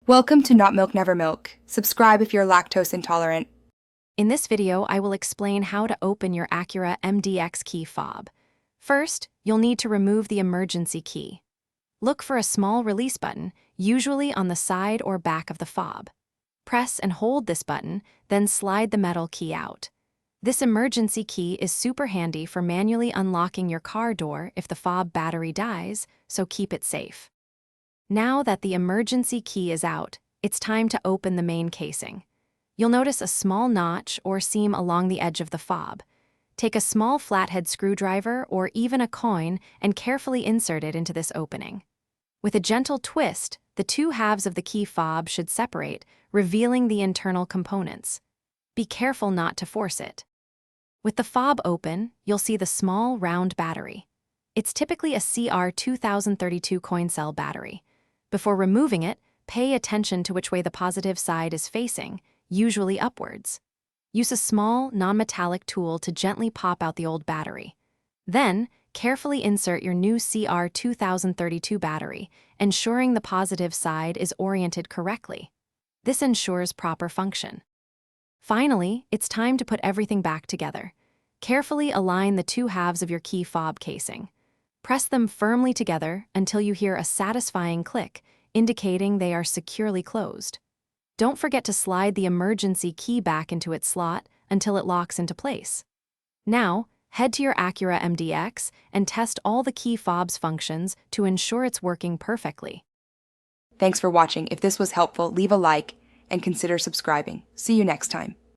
Welcome to Not Milk Never Milk. Subscribe if you're lactose intolerant. In this video, I will explain how to open your Acura MDX key fob. First, you'll need to remove the emergency key. Look for a small release button, usually on the side or back of the fob. Press and hold this button, then slide the metal key out. This emergency key is super handy for manually unlocking your car door if the fob battery dies, so keep it safe. Now that the emergency key is out, it's time to open the main casing. You'll notice a small notch or seam along the edge of the fob. Take a small flathead screwdriver or even a coin and carefully insert it into this opening. With a gentle twist, the two halves of the key fob should separate, revealing the internal components. Be careful not to force it. With the fob open, you'll see the small, round battery. It's typically a CR2032 coin cell battery. Before removing it, pay attention to which way the positive side is facing, usually upwards. Use a small, non-metallic tool to gently pop out the old battery. Then, carefully insert your new CR2032 battery, ensuring the positive side is oriented correctly. This ensures proper function. Finally, it's time to put everything back together. Carefully align the two halves of your key fob casing. Press them firmly together until you hear a satisfying click, indicating they are securely closed. Don't forget to slide the emergency key back into its slot until it locks into place. Now, head to your Acura MDX and test all the key fob's functions to ensure it's working perfectly. Thanks for watching. If this was helpful, leave a like and consider subscribing. See you next time.